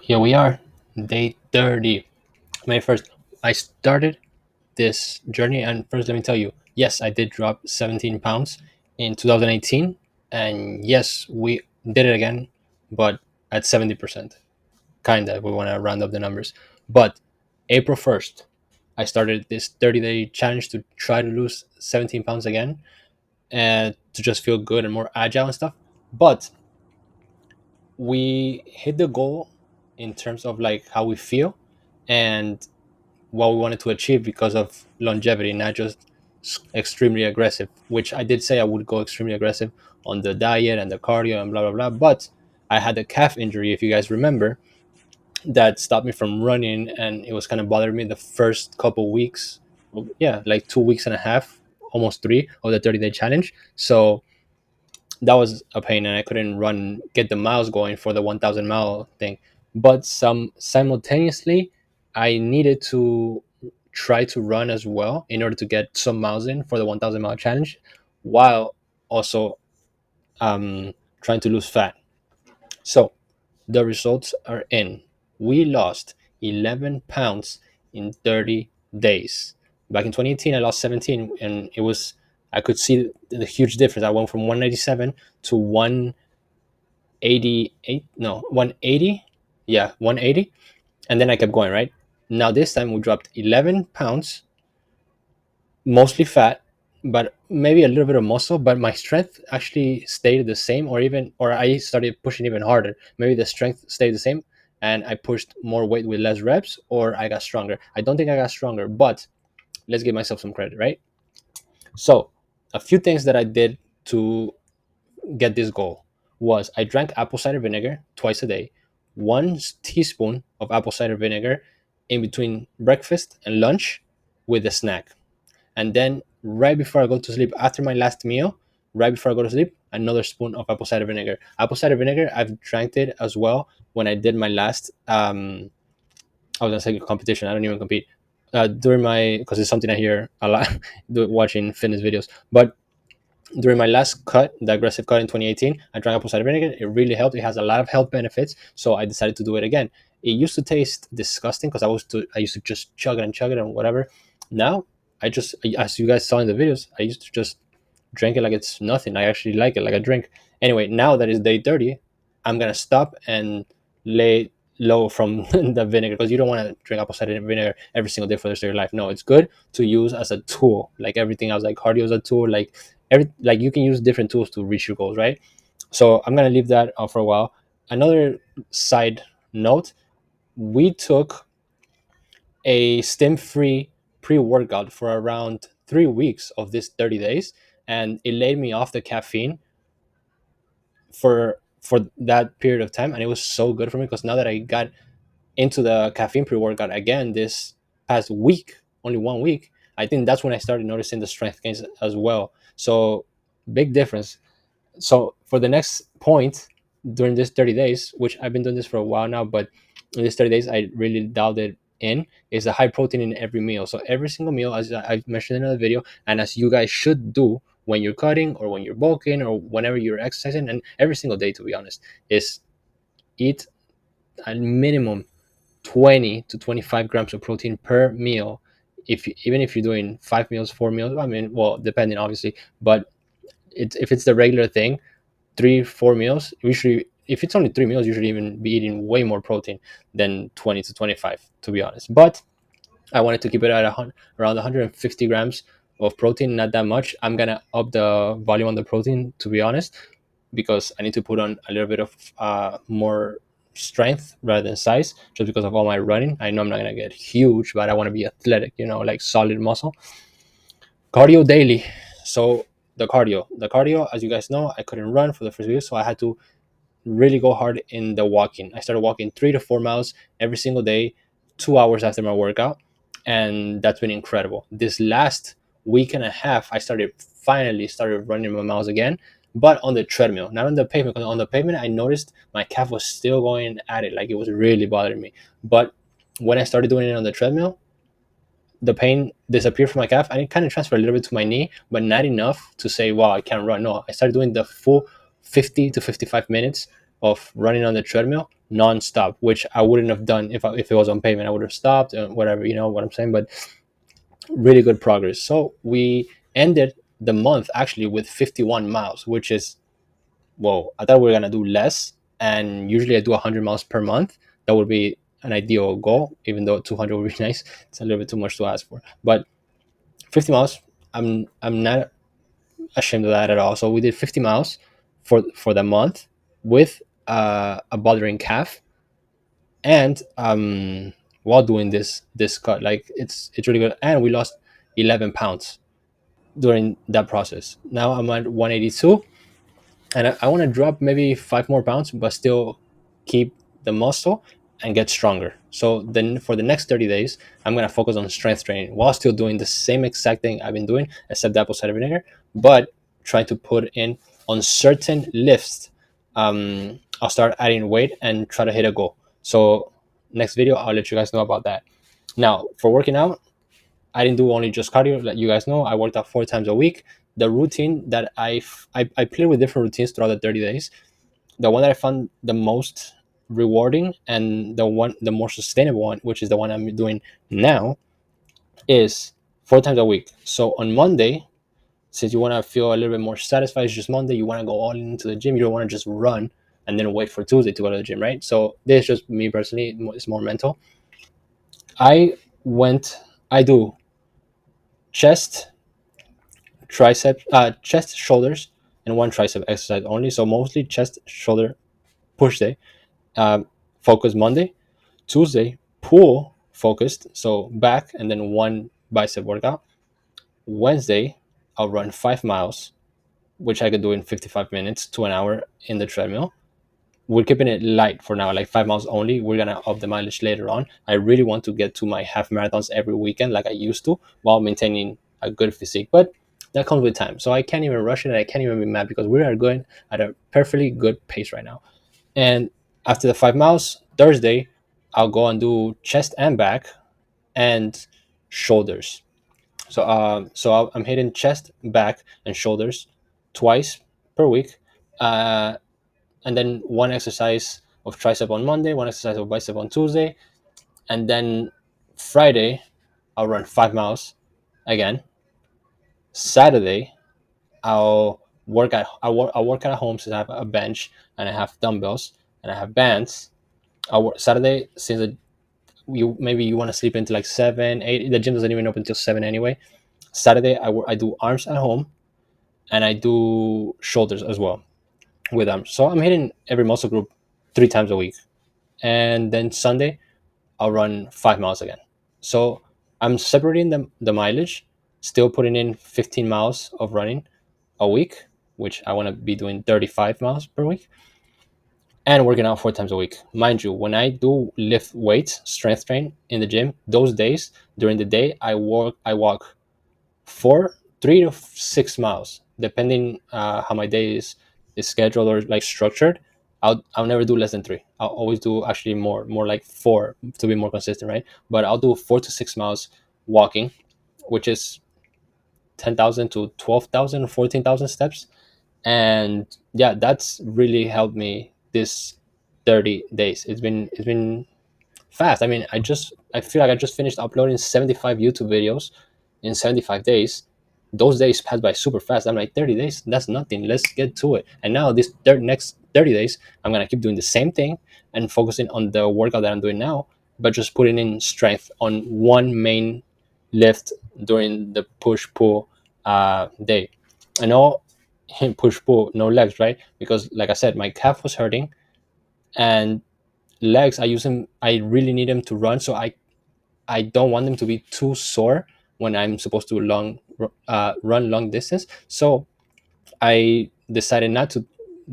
Here we are, day 30. My first, I started this journey, and first, let me tell you, yes, I did drop 17 pounds in 2018, and yes, we did it again, but at 70%. Kinda, we want to round up the numbers. But April 1st, I started this 30-day challenge to try to lose 17 pounds again and to just feel good and more agile and stuff. But we hit the goal in terms of like how we feel and what we wanted to achieve because of longevity, not just extremely aggressive, which I did say I would go extremely aggressive on the diet and the cardio and blah, blah, blah. But I had a calf injury, if you guys remember, that stopped me from running. And it was kind of bothering me the first couple weeks. Yeah, like 2 weeks and a half, almost three of the 30-day challenge. So that was a pain, and I couldn't run, get the miles going for the 1,000 mile thing. But simultaneously, I needed to try to run as well in order to get some miles in for the 1,000 mile challenge, while also um, trying to lose fat. So the results are in. We lost 11 pounds in 30 days. Back in 2018, I lost 17, and it was, I could see the huge difference. I went from 197 to 188, no, 180. Yeah, 180. And then I kept going, right? Now this time we dropped 11 pounds, mostly fat, but maybe a little bit of muscle, but my strength actually stayed the same, or I started pushing even harder. Maybe the strength stayed the same and I pushed more weight with less reps, or I got stronger. I don't think I got stronger, but let's give myself some credit, right? So a few things that I did to get this goal was I drank apple cider vinegar twice a day, 1 teaspoon of apple cider vinegar in between breakfast and lunch with a snack. And then right before I go to sleep, after my last meal, right before I go to sleep, another spoon of apple cider vinegar. Apple cider vinegar, I've drank it as well when I did my last, I was gonna say competition. I don't even compete. During my, because it's something I hear a lot watching fitness videos. But during my last cut, the aggressive cut in 2018, I drank apple cider vinegar. It really helped. It has a lot of health benefits, so I decided to do it again. It used to taste disgusting because I used to just chug it and whatever. Now I just, as you guys saw in the videos, I used to just drink it like it's nothing. I actually like it like a drink. Anyway, now that it's day 30, I'm gonna stop and lay low from the vinegar, because you don't want to drink apple cider vinegar every single day for the rest of your life. No, it's good to use as a tool, like everything else, like cardio is a tool, like you can use different tools to reach your goals, right? So I'm gonna leave that for a while. Another side note: we took a stim-free pre-workout for around 3 weeks of this 30 days, and it laid me off the caffeine for that period of time, and it was so good for me because now that I got into the caffeine pre-workout again this past week, only 1 week, I think that's when I started noticing the strength gains as well. So big difference. So for the next point, during this 30 days, which I've been doing this for a while now, but in these 30 days I really dialed it in, is a high protein in every meal. So every single meal, as I mentioned in another video, and as you guys should do when you're cutting or when you're bulking or whenever you're exercising, and every single day, to be honest, is eat at minimum 20 to 25 grams of protein per meal. Even if you're doing 5 meals, 4 meals, I mean, well, depending obviously, but if it's the regular thing, 3 4 meals usually, if it's only 3 meals, you should even be eating way more protein than 20 to 25, to be honest. But I wanted to keep it at around 150 grams of protein, not that much. I'm gonna up the volume on the protein, to be honest, because I need to put on a little bit of more strength rather than size, just because of all my running. I know I'm not gonna get huge, but I want to be athletic, like solid muscle. Cardio daily. So the cardio, as you guys know, I couldn't run for the first week, so I had to really go hard in the walking. I started walking 3 to 4 miles every single day, 2 hours after my workout, and that's been incredible. This last week and a half, I finally started running my miles again, but on the treadmill, not on the pavement. Because on the pavement, I noticed my calf was still going at it, like it was really bothering me. But when I started doing it on the treadmill, the pain disappeared from my calf, and it kind of transferred a little bit to my knee, but not enough to say, wow, I can't run. No, I started doing the full 50 to 55 minutes of running on the treadmill non-stop, which I wouldn't have done if it was on pavement. I would have stopped and whatever, you know what I'm saying. But really good progress. So we ended the month actually with 51 miles, which is, whoa, I thought we were gonna do less. And usually I do 100 miles per month. That would be an ideal goal, even though 200 would be nice. It's a little bit too much to ask for. But 50 miles, I'm not ashamed of that at all. So we did 50 miles for the month with a bothering calf, and while doing this cut, like it's really good. And we lost 11 pounds during that process. Now I'm at 182, and I want to drop maybe 5 more pounds, but still keep the muscle and get stronger. So then for the next 30 days, I'm going to focus on strength training while still doing the same exact thing I've been doing, except the apple cider vinegar, but trying to put in on certain lifts. I'll start adding weight and try to hit a goal. So next video, I'll let you guys know about that. Now for working out, I didn't do only just cardio. Like you guys know, I worked out 4 times a week. The routine that I played with different routines throughout the 30 days. The one that I found the most rewarding and the more sustainable one, which is the one I'm doing now, is 4 times a week. So on Monday, since you want to feel a little bit more satisfied, it's just Monday. You want to go all into the gym. You don't want to just run and then wait for Tuesday to go to the gym, right? So this is just me personally. It's more mental. I went. I do chest, chest, shoulders, and one tricep exercise only. So mostly chest, shoulder, push day. Focus Monday, Tuesday, pull focused. So back and then one bicep workout. Wednesday, I'll run 5 miles, which I could do in 55 minutes to an hour in the treadmill. We're keeping it light for now, like 5 miles only. We're gonna up the mileage later on. I really want to get to my half marathons every weekend, like I used to, while maintaining a good physique. But that comes with time, so I can't even rush it. And I can't even be mad because we are going at a perfectly good pace right now. And after the 5 miles, Thursday, I'll go and do chest and back and shoulders. So I'm hitting chest, back, and shoulders twice per week. Uh, and then one exercise of tricep on Monday, one exercise of bicep on Tuesday, and then Friday I'll run 5 miles again. Saturday I'll work at home since I have a bench and I have dumbbells and I have bands. I'll work Saturday since you want to sleep into like 7, 8. The gym doesn't even open until 7 anyway. Saturday I do arms at home and I do shoulders as well with arms. So I'm hitting every muscle group 3 times a week. And then Sunday I'll run 5 miles again. So I'm separating the mileage, still putting in 15 miles of running a week, which I want to be doing 35 miles per week, and working out 4 times a week. Mind you, when I do lift weights, strength train in the gym, those days during the day, I walk 3 to 6 miles, depending how my day is scheduled or like structured. I'll never do less than 3. I'll always do actually more like 4 to be more consistent, right? But I'll do 4 to 6 miles walking, which is 10,000 to 12,000, 14,000 steps. And yeah, that's really helped me this 30 days. It's been fast. I mean, I feel like I just finished uploading 75 YouTube videos in 75 days. Those days passed by super fast. I'm like, 30 days, that's nothing. Let's get to it. And now this next 30 days, I'm gonna keep doing the same thing and focusing on the workout that I'm doing now, but just putting in strength on one main lift during the push pull day. I know push pull, no legs, right? Because like I said, my calf was hurting, and legs I really need them to run, so I don't want them to be too sore when I'm supposed to run long distance. So I decided not to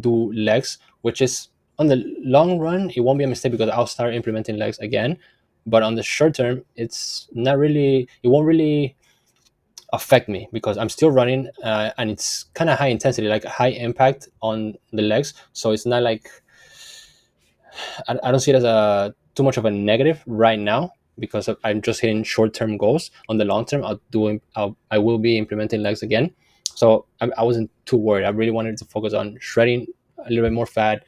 do legs, which is, on the long run it won't be a mistake because I'll start implementing legs again. But on the short term, it won't really affect me because I'm still running, and it's kind of high intensity, like high impact on the legs. So it's not like I don't see it as a too much of a negative right now because I'm just hitting short term goals. On the long term, I will be implementing legs again. So I wasn't too worried. I really wanted to focus on shredding a little bit more fat,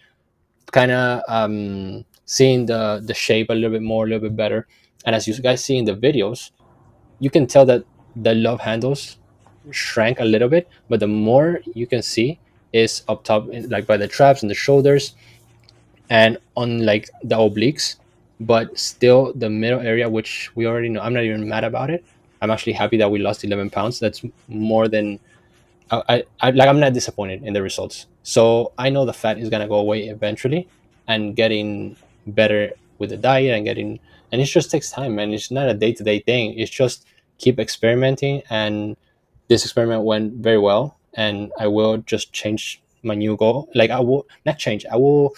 kind of seeing the shape a little bit more, a little bit better. And as you guys see in the videos, you can tell that the love handles shrank a little bit, but the more you can see is up top, like by the traps and the shoulders and on like the obliques. But still the middle area, which we already know, I'm not even mad about it. I'm actually happy that we lost 11 pounds. That's more than like, I'm not disappointed in the results. So I know the fat is gonna go away eventually, and getting better with the diet and getting, and it just takes time, man. It's not a day to day thing. It's just keep experimenting, and this experiment went very well, and I will just change my new goal. Like, I will not change. I will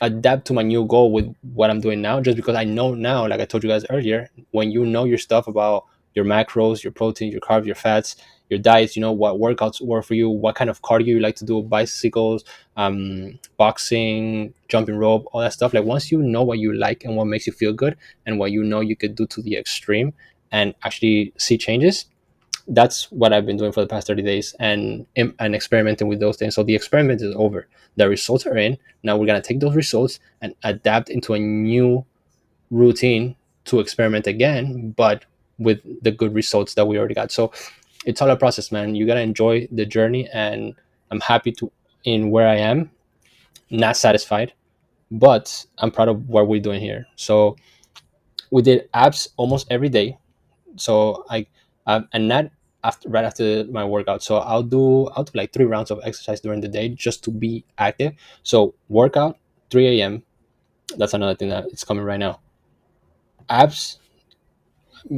adapt to my new goal with what I'm doing now, just because I know now, like I told you guys earlier, when you know your stuff about your macros, your protein, your carbs, your fats, your diets, you know what workouts work for you, what kind of cardio you like to do, bicycles, boxing, jumping rope, all that stuff. Like, once you know what you like and what makes you feel good and what you know you could do to the extreme and actually see changes, that's what I've been doing for the past 30 days, and experimenting with those things. So the experiment is over. The results are in. Now we're gonna take those results and adapt into a new routine to experiment again, but with the good results that we already got. So it's all a process, man. You gotta enjoy the journey, and I'm happy to in where I am. Not satisfied, but I'm proud of what we're doing here. So we did abs almost every day. So and not after, right after my workout. So I'll do like 3 rounds of exercise during the day just to be active. So workout 3 a.m. That's another thing that it's coming right now. Abs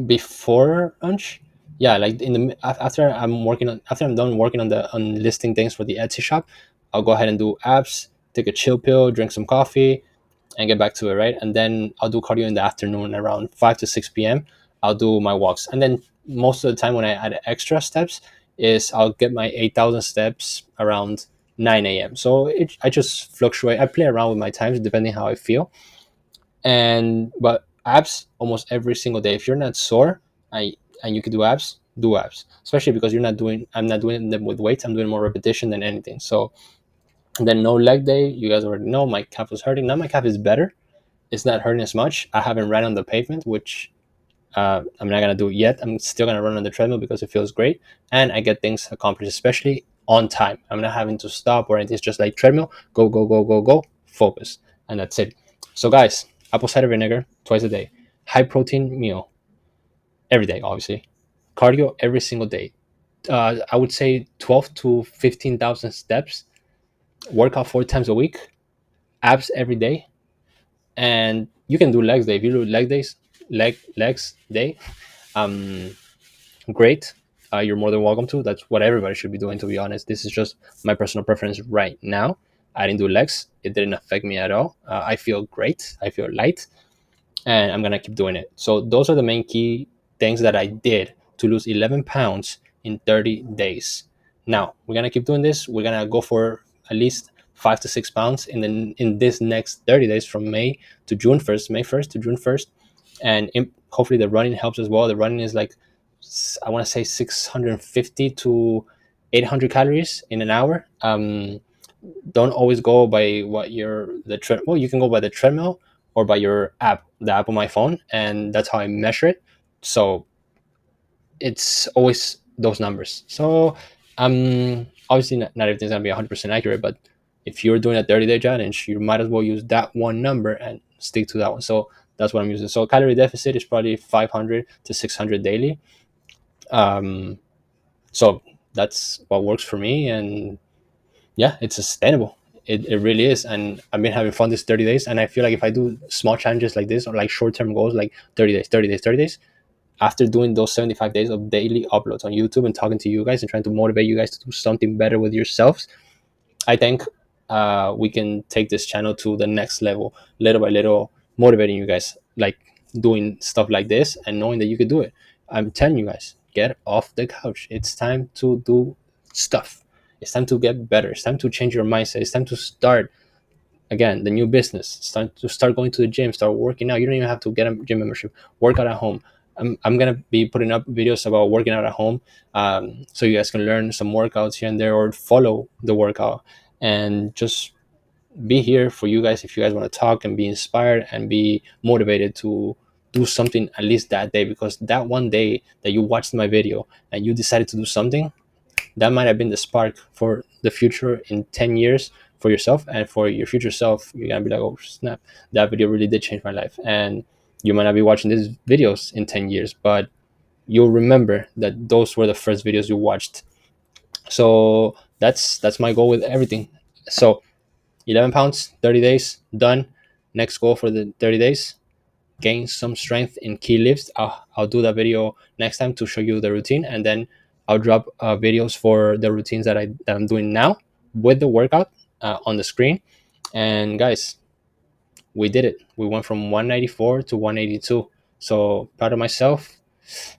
before lunch. Yeah, like after after I'm done working on listing things for the Etsy shop, I'll go ahead and do abs, take a chill pill, drink some coffee, and get back to it, right? And then I'll do cardio in the afternoon around 5 to 6 p.m. I'll do my walks. And then most of the time when I add extra steps is I'll get my 8,000 steps around 9 a.m. So I just fluctuate. I play around with my times depending how I feel. And but abs almost every single day. If you're not sore, I and you can do abs, do abs. Especially because I'm not doing them with weights. I'm doing more repetition than anything. So, and then no leg day. You guys already know my calf was hurting. Now my calf is better. It's not hurting as much. I haven't ran on the pavement, which I'm not gonna do it yet. I'm still gonna run on the treadmill because it feels great, and I get things accomplished, especially on time. I'm not having to stop or anything. It's just like treadmill, go, go, go, go, go, focus, and that's it. So, guys, apple cider vinegar twice a day, high protein meal every day, obviously, cardio every single day. I would say 12 to 15,000 steps, workout 4 times a week, abs every day, and you can do legs day. If you do legs day, um, great. You're more than welcome to. That's what everybody should be doing, to be honest. This is just my personal preference right now. I didn't do legs. It didn't affect me at all. I feel great. I feel light, and I'm gonna keep doing it. So those are the main key things that I did to lose 11 pounds in 30 days. Now we're gonna keep doing this. We're gonna go for at least 5 to 6 pounds in this next 30 days, from May to June 1st, May 1st to June 1st, and hopefully the running helps as well. The running is like, I want to say 650 to 800 calories in an hour. Don't always go by what well, you can go by the treadmill or by your app, the app on my phone, and that's how I measure it. So it's always those numbers. So obviously not everything's gonna be 100% accurate, but if you're doing a 30-day challenge, you might as well use that one number and stick to that one. So that's what I'm using. So calorie deficit is probably 500 to 600 daily. um so that's what works for me, and yeah, it's sustainable. It really is, and I've been having fun this 30 days, and I feel like if I do small challenges like this, or like short-term goals like 30 days, 30 days, 30 days, after doing those 75 days of daily uploads on YouTube and talking to you guys and trying to motivate you guys to do something better with yourselves, I think we can take this channel to the next level, little by little, motivating you guys, like doing stuff like this and knowing that you could do it. I'm telling you guys, get off the couch. It's time to do stuff. It's time to get better. It's time to change your mindset. It's time to start again the new business. It's time to start going to the gym, start working out. You don't even have to get a gym membership. Work out at home. I'm gonna be putting up videos about working out at home, so you guys can learn some workouts here and there, or follow the workout, and just be here for you guys if you guys want to talk and be inspired and be motivated to do something at least that day, because that one day that you watched my video and you decided to do something, that might have been the spark for the future in 10 years for yourself, and for your future self you're gonna be like, oh snap, that video really did change my life. And you might not be watching these videos in 10 years, but you'll remember that those were the first videos you watched. So that's my goal with everything. So 11 pounds, 30 days, done. Next goal for the 30 days, gain some strength in key lifts. I'll do that video next time to show you the routine, and then I'll drop videos for the routines that I'm doing now with the workout on the screen. And guys, we did it. We went from 194 to 182. So proud of myself,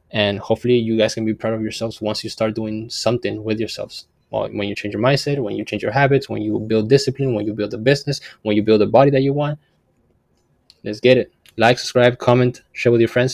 and hopefully you guys can be proud of yourselves once you start doing something with yourselves. Well, when you change your mindset, when you change your habits, when you build discipline, when you build a business, when you build a body that you want. Let's get it. Like, subscribe, comment, share with your friends.